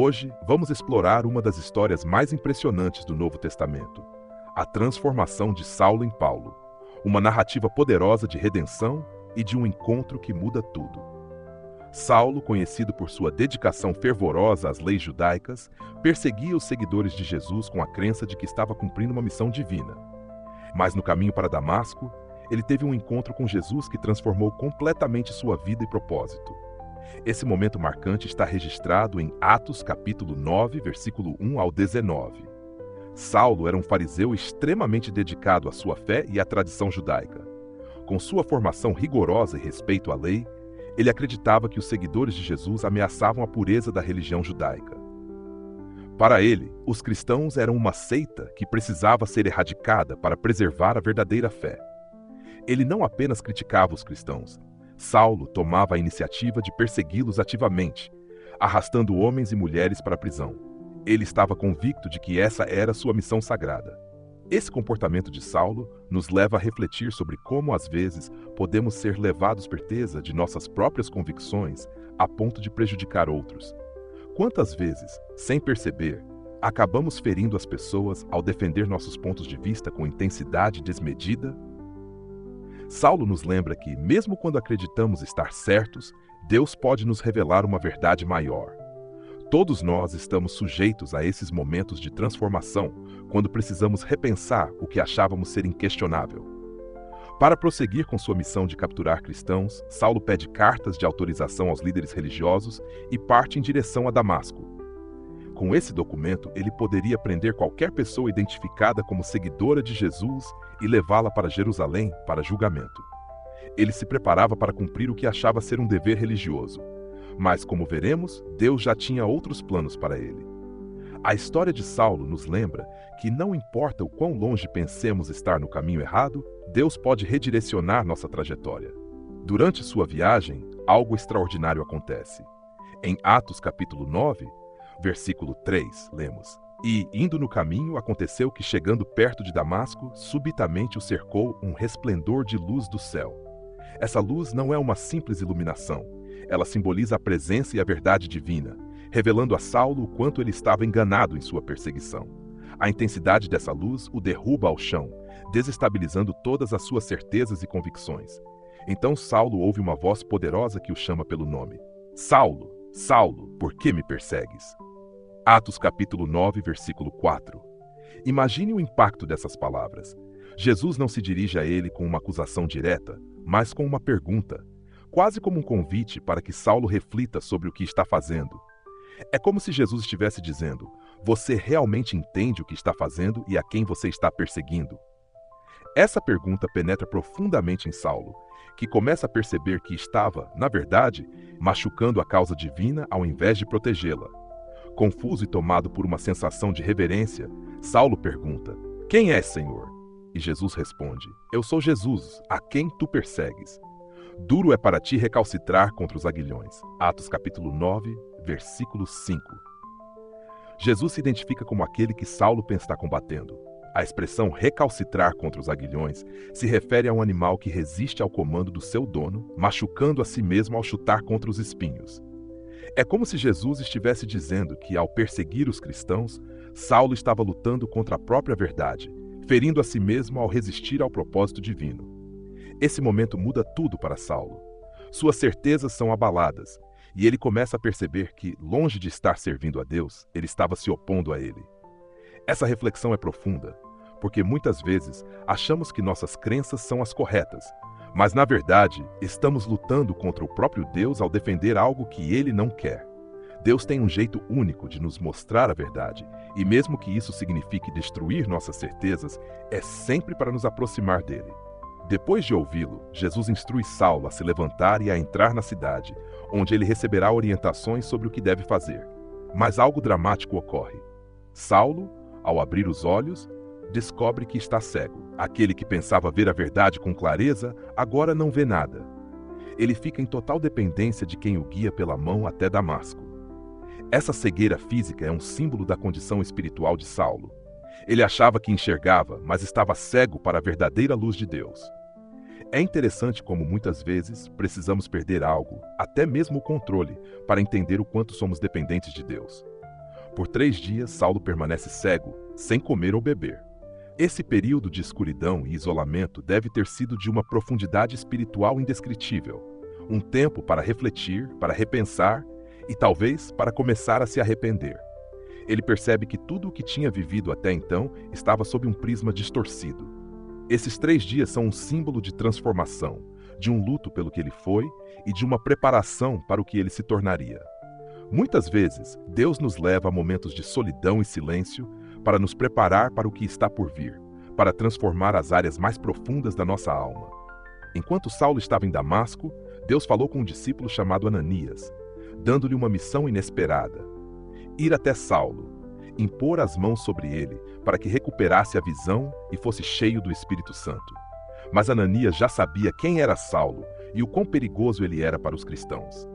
Hoje, vamos explorar uma das histórias mais impressionantes do Novo Testamento, a transformação de Saulo em Paulo, uma narrativa poderosa de redenção e de um encontro que muda tudo. Saulo, conhecido por sua dedicação fervorosa às leis judaicas, perseguia os seguidores de Jesus com a crença de que estava cumprindo uma missão divina. Mas no caminho para Damasco, ele teve um encontro com Jesus que transformou completamente sua vida e propósito. Esse momento marcante está registrado em Atos capítulo 9, versículo 1 ao 19. Saulo era um fariseu extremamente dedicado à sua fé e à tradição judaica. Com sua formação rigorosa e respeito à lei, ele acreditava que os seguidores de Jesus ameaçavam a pureza da religião judaica. Para ele, os cristãos eram uma seita que precisava ser erradicada para preservar a verdadeira fé. Ele não apenas criticava os cristãos. Saulo tomava a iniciativa de persegui-los ativamente, arrastando homens e mulheres para a prisão. Ele estava convicto de que essa era sua missão sagrada. Esse comportamento de Saulo nos leva a refletir sobre como, às vezes, podemos ser levados à certeza de nossas próprias convicções a ponto de prejudicar outros. Quantas vezes, sem perceber, acabamos ferindo as pessoas ao defender nossos pontos de vista com intensidade desmedida? Saulo nos lembra que, mesmo quando acreditamos estar certos, Deus pode nos revelar uma verdade maior. Todos nós estamos sujeitos a esses momentos de transformação, quando precisamos repensar o que achávamos ser inquestionável. Para prosseguir com sua missão de capturar cristãos, Saulo pede cartas de autorização aos líderes religiosos e parte em direção a Damasco. Com esse documento, ele poderia prender qualquer pessoa identificada como seguidora de Jesus e levá-la para Jerusalém para julgamento. Ele se preparava para cumprir o que achava ser um dever religioso. Mas, como veremos, Deus já tinha outros planos para ele. A história de Saulo nos lembra que não importa o quão longe pensemos estar no caminho errado, Deus pode redirecionar nossa trajetória. Durante sua viagem, algo extraordinário acontece. Em Atos capítulo 9, versículo 3, lemos: E, indo no caminho, aconteceu que, chegando perto de Damasco, subitamente o cercou um resplendor de luz do céu. Essa luz não é uma simples iluminação. Ela simboliza a presença e a verdade divina, revelando a Saulo o quanto ele estava enganado em sua perseguição. A intensidade dessa luz o derruba ao chão, desestabilizando todas as suas certezas e convicções. Então Saulo ouve uma voz poderosa que o chama pelo nome: Saulo, Saulo, por que me persegues? Atos capítulo 9, versículo 4. Imagine o impacto dessas palavras. Jesus não se dirige a ele com uma acusação direta, mas com uma pergunta, quase como um convite para que Saulo reflita sobre o que está fazendo. É como se Jesus estivesse dizendo: você realmente entende o que está fazendo e a quem você está perseguindo? Essa pergunta penetra profundamente em Saulo, que começa a perceber que estava, na verdade, machucando a causa divina ao invés de protegê-la. Confuso e tomado por uma sensação de reverência, Saulo pergunta: Quem és, Senhor? E Jesus responde: Eu sou Jesus, a quem tu persegues. Duro é para ti recalcitrar contra os aguilhões. Atos capítulo 9, versículo 5. Jesus se identifica como aquele que Saulo está combatendo. A expressão recalcitrar contra os aguilhões se refere a um animal que resiste ao comando do seu dono, machucando a si mesmo ao chutar contra os espinhos. É como se Jesus estivesse dizendo que, ao perseguir os cristãos, Saulo estava lutando contra a própria verdade, ferindo a si mesmo ao resistir ao propósito divino. Esse momento muda tudo para Saulo. Suas certezas são abaladas, e ele começa a perceber que, longe de estar servindo a Deus, ele estava se opondo a ele. Essa reflexão é profunda, porque muitas vezes achamos que nossas crenças são as corretas, mas na verdade estamos lutando contra o próprio Deus ao defender algo que ele não quer. Deus tem um jeito único de nos mostrar a verdade, e mesmo que isso signifique destruir nossas certezas, é sempre para nos aproximar dele. Depois de ouvi-lo, Jesus instrui Saulo a se levantar e a entrar na cidade, onde ele receberá orientações sobre o que deve fazer. Mas algo dramático ocorre. Saulo, ao abrir os olhos, descobre que está cego. Aquele que pensava ver a verdade com clareza, agora não vê nada. Ele fica em total dependência de quem o guia pela mão até Damasco. Essa cegueira física é um símbolo da condição espiritual de Saulo. Ele achava que enxergava, mas estava cego para a verdadeira luz de Deus. É interessante como muitas vezes precisamos perder algo, até mesmo o controle, para entender o quanto somos dependentes de Deus. Por 3 dias, Saulo permanece cego, sem comer ou beber. Esse período de escuridão e isolamento deve ter sido de uma profundidade espiritual indescritível. Um tempo para refletir, para repensar e talvez para começar a se arrepender. Ele percebe que tudo o que tinha vivido até então estava sob um prisma distorcido. Esses 3 dias são um símbolo de transformação, de um luto pelo que ele foi e de uma preparação para o que ele se tornaria. Muitas vezes, Deus nos leva a momentos de solidão e silêncio para nos preparar para o que está por vir, para transformar as áreas mais profundas da nossa alma. Enquanto Saulo estava em Damasco, Deus falou com um discípulo chamado Ananias, dando-lhe uma missão inesperada: ir até Saulo, impor as mãos sobre ele para que recuperasse a visão e fosse cheio do Espírito Santo. Mas Ananias já sabia quem era Saulo e o quão perigoso ele era para os cristãos.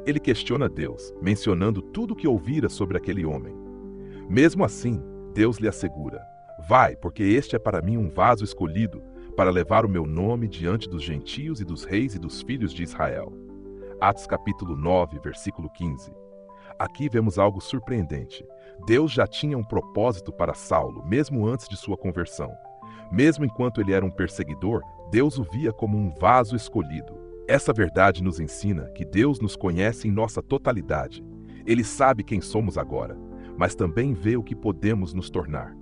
Ele questiona Deus, mencionando tudo o que ouvira sobre aquele homem. Mesmo assim, Deus lhe assegura: vai, porque este é para mim um vaso escolhido para levar o meu nome diante dos gentios e dos reis e dos filhos de Israel. Atos capítulo 9, versículo 15. Aqui vemos algo surpreendente. Deus já tinha um propósito para Saulo, mesmo antes de sua conversão. Mesmo enquanto ele era um perseguidor, Deus o via como um vaso escolhido. Essa verdade nos ensina que Deus nos conhece em nossa totalidade. Ele sabe quem somos agora, mas também vê o que podemos nos tornar.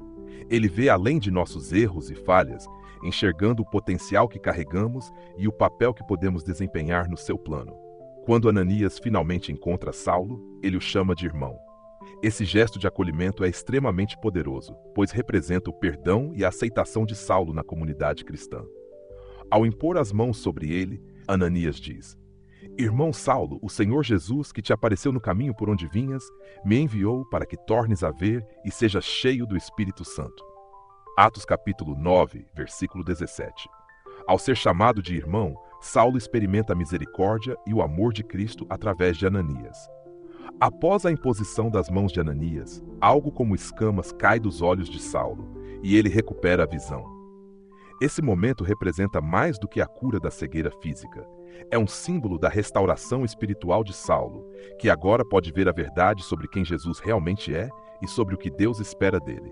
Ele vê além de nossos erros e falhas, enxergando o potencial que carregamos e o papel que podemos desempenhar no seu plano. Quando Ananias finalmente encontra Saulo, ele o chama de irmão. Esse gesto de acolhimento é extremamente poderoso, pois representa o perdão e a aceitação de Saulo na comunidade cristã. Ao impor as mãos sobre ele, Ananias diz: irmão Saulo, o Senhor Jesus, que te apareceu no caminho por onde vinhas, me enviou para que tornes a ver e sejas cheio do Espírito Santo. Atos capítulo 9, versículo 17. Ao ser chamado de irmão, Saulo experimenta a misericórdia e o amor de Cristo através de Ananias. Após a imposição das mãos de Ananias, algo como escamas cai dos olhos de Saulo, e ele recupera a visão. Esse momento representa mais do que a cura da cegueira física. É um símbolo da restauração espiritual de Saulo, que agora pode ver a verdade sobre quem Jesus realmente é e sobre o que Deus espera dele.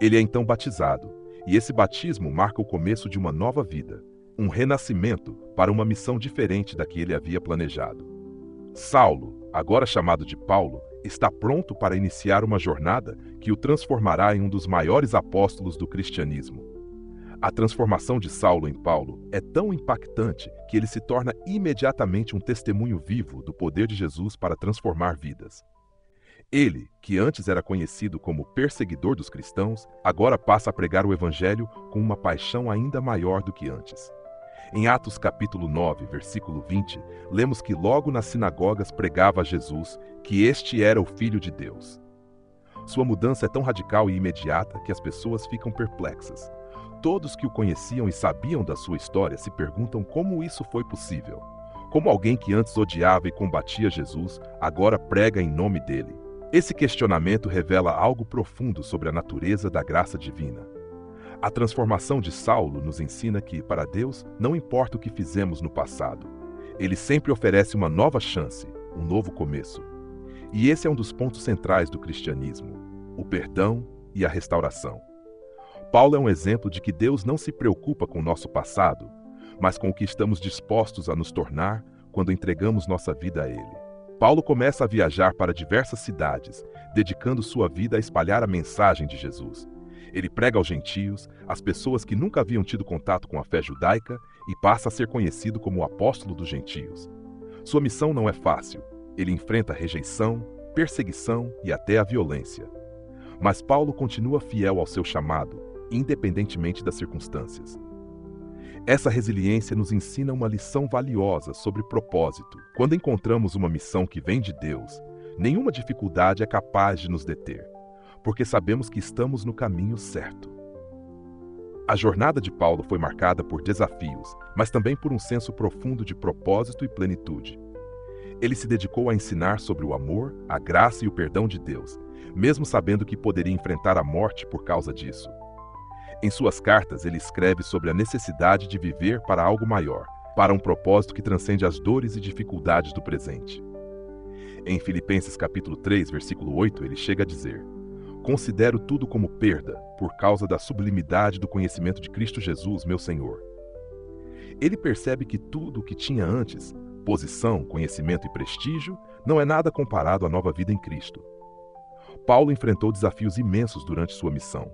Ele é então batizado, e esse batismo marca o começo de uma nova vida, um renascimento para uma missão diferente da que ele havia planejado. Saulo, agora chamado de Paulo, está pronto para iniciar uma jornada que o transformará em um dos maiores apóstolos do cristianismo. A transformação de Saulo em Paulo é tão impactante que ele se torna imediatamente um testemunho vivo do poder de Jesus para transformar vidas. Ele, que antes era conhecido como perseguidor dos cristãos, agora passa a pregar o evangelho com uma paixão ainda maior do que antes. Em Atos capítulo 9, versículo 20, lemos que logo nas sinagogas pregava a Jesus, que este era o Filho de Deus. Sua mudança é tão radical e imediata que as pessoas ficam perplexas. Todos que o conheciam e sabiam da sua história se perguntam como isso foi possível. Como alguém que antes odiava e combatia Jesus, agora prega em nome dele. Esse questionamento revela algo profundo sobre a natureza da graça divina. A transformação de Saulo nos ensina que, para Deus, não importa o que fizemos no passado. Ele sempre oferece uma nova chance, um novo começo. E esse é um dos pontos centrais do cristianismo: o perdão e a restauração. Paulo é um exemplo de que Deus não se preocupa com o nosso passado, mas com o que estamos dispostos a nos tornar quando entregamos nossa vida a Ele. Paulo começa a viajar para diversas cidades, dedicando sua vida a espalhar a mensagem de Jesus. Ele prega aos gentios, às pessoas que nunca haviam tido contato com a fé judaica, e passa a ser conhecido como o apóstolo dos gentios. Sua missão não é fácil. Ele enfrenta rejeição, perseguição e até a violência. Mas Paulo continua fiel ao seu chamado, independentemente das circunstâncias. Essa resiliência nos ensina uma lição valiosa sobre propósito. Quando encontramos uma missão que vem de Deus, nenhuma dificuldade é capaz de nos deter, porque sabemos que estamos no caminho certo. A jornada de Paulo foi marcada por desafios, mas também por um senso profundo de propósito e plenitude. Ele se dedicou a ensinar sobre o amor, a graça e o perdão de Deus, mesmo sabendo que poderia enfrentar a morte por causa disso. Em suas cartas, ele escreve sobre a necessidade de viver para algo maior, para um propósito que transcende as dores e dificuldades do presente. Em Filipenses capítulo 3, versículo 8, ele chega a dizer: "Considero tudo como perda, por causa da sublimidade do conhecimento de Cristo Jesus, meu Senhor." Ele percebe que tudo o que tinha antes, posição, conhecimento e prestígio, não é nada comparado à nova vida em Cristo. Paulo enfrentou desafios imensos durante sua missão.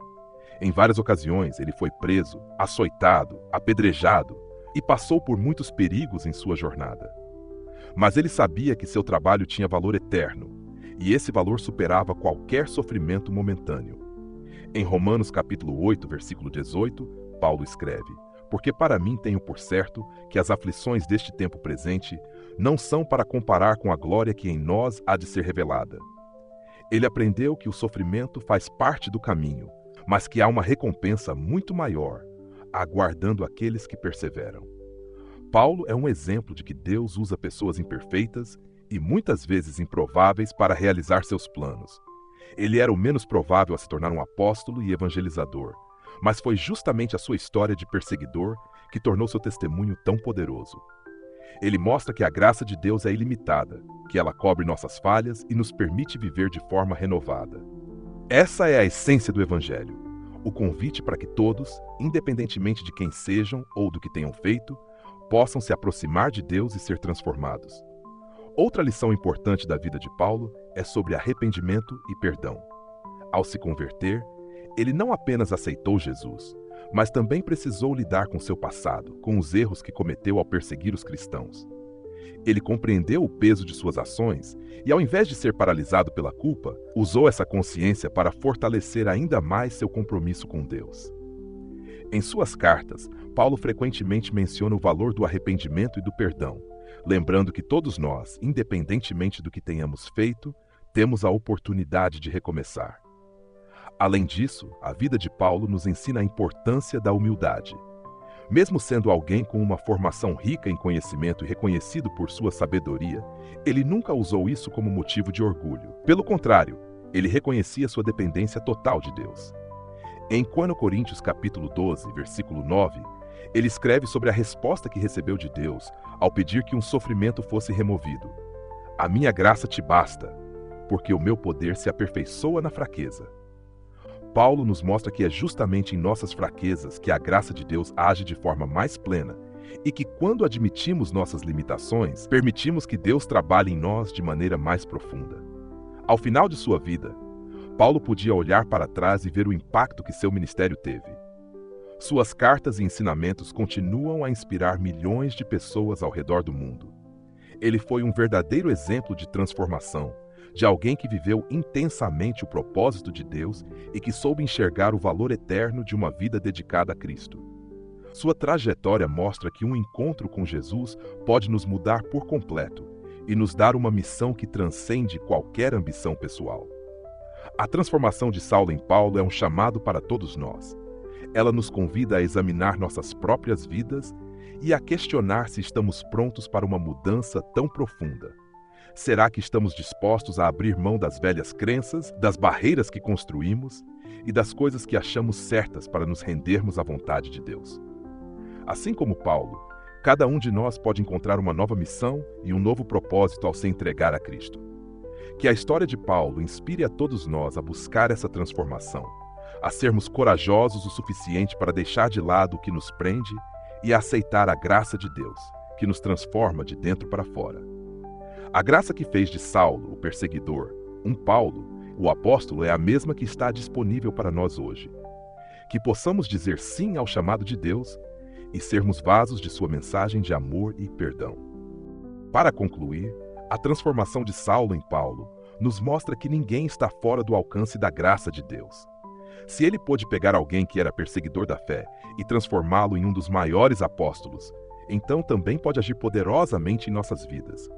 Em várias ocasiões, ele foi preso, açoitado, apedrejado e passou por muitos perigos em sua jornada. Mas ele sabia que seu trabalho tinha valor eterno, e esse valor superava qualquer sofrimento momentâneo. Em Romanos capítulo 8, versículo 18, Paulo escreve: "Porque para mim tenho por certo que as aflições deste tempo presente não são para comparar com a glória que em nós há de ser revelada." Ele aprendeu que o sofrimento faz parte do caminho, mas que há uma recompensa muito maior, aguardando aqueles que perseveram. Paulo é um exemplo de que Deus usa pessoas imperfeitas e muitas vezes improváveis para realizar seus planos. Ele era o menos provável a se tornar um apóstolo e evangelizador, mas foi justamente a sua história de perseguidor que tornou seu testemunho tão poderoso. Ele mostra que a graça de Deus é ilimitada, que ela cobre nossas falhas e nos permite viver de forma renovada. Essa é a essência do Evangelho, o convite para que todos, independentemente de quem sejam ou do que tenham feito, possam se aproximar de Deus e ser transformados. Outra lição importante da vida de Paulo é sobre arrependimento e perdão. Ao se converter, ele não apenas aceitou Jesus, mas também precisou lidar com seu passado, com os erros que cometeu ao perseguir os cristãos. Ele compreendeu o peso de suas ações e, ao invés de ser paralisado pela culpa, usou essa consciência para fortalecer ainda mais seu compromisso com Deus. Em suas cartas, Paulo frequentemente menciona o valor do arrependimento e do perdão, lembrando que todos nós, independentemente do que tenhamos feito, temos a oportunidade de recomeçar. Além disso, a vida de Paulo nos ensina a importância da humildade. Mesmo sendo alguém com uma formação rica em conhecimento e reconhecido por sua sabedoria, ele nunca usou isso como motivo de orgulho. Pelo contrário, ele reconhecia sua dependência total de Deus. Em 2 Coríntios capítulo 12, versículo 9, ele escreve sobre a resposta que recebeu de Deus ao pedir que um sofrimento fosse removido. "A minha graça te basta, porque o meu poder se aperfeiçoa na fraqueza." Paulo nos mostra que é justamente em nossas fraquezas que a graça de Deus age de forma mais plena e que, quando admitimos nossas limitações, permitimos que Deus trabalhe em nós de maneira mais profunda. Ao final de sua vida, Paulo podia olhar para trás e ver o impacto que seu ministério teve. Suas cartas e ensinamentos continuam a inspirar milhões de pessoas ao redor do mundo. Ele foi um verdadeiro exemplo de transformação, de alguém que viveu intensamente o propósito de Deus e que soube enxergar o valor eterno de uma vida dedicada a Cristo. Sua trajetória mostra que um encontro com Jesus pode nos mudar por completo e nos dar uma missão que transcende qualquer ambição pessoal. A transformação de Saulo em Paulo é um chamado para todos nós. Ela nos convida a examinar nossas próprias vidas e a questionar se estamos prontos para uma mudança tão profunda. Será que estamos dispostos a abrir mão das velhas crenças, das barreiras que construímos e das coisas que achamos certas para nos rendermos à vontade de Deus? Assim como Paulo, cada um de nós pode encontrar uma nova missão e um novo propósito ao se entregar a Cristo. Que a história de Paulo inspire a todos nós a buscar essa transformação, a sermos corajosos o suficiente para deixar de lado o que nos prende e a aceitar a graça de Deus, que nos transforma de dentro para fora. A graça que fez de Saulo, o perseguidor, um Paulo, o apóstolo, é a mesma que está disponível para nós hoje. Que possamos dizer sim ao chamado de Deus e sermos vasos de sua mensagem de amor e perdão. Para concluir, a transformação de Saulo em Paulo nos mostra que ninguém está fora do alcance da graça de Deus. Se ele pôde pegar alguém que era perseguidor da fé e transformá-lo em um dos maiores apóstolos, então também pode agir poderosamente em nossas vidas,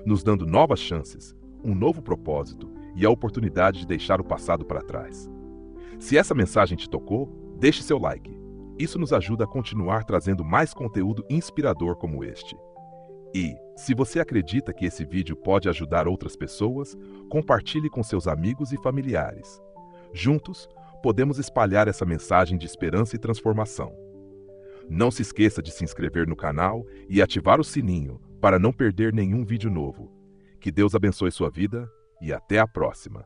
nos dando novas chances, um novo propósito e a oportunidade de deixar o passado para trás. Se essa mensagem te tocou, deixe seu like. Isso nos ajuda a continuar trazendo mais conteúdo inspirador como este. E, se você acredita que esse vídeo pode ajudar outras pessoas, compartilhe com seus amigos e familiares. Juntos, podemos espalhar essa mensagem de esperança e transformação. Não se esqueça de se inscrever no canal e ativar o sininho para não perder nenhum vídeo novo. Que Que Deus abençoe sua vida e até a próxima.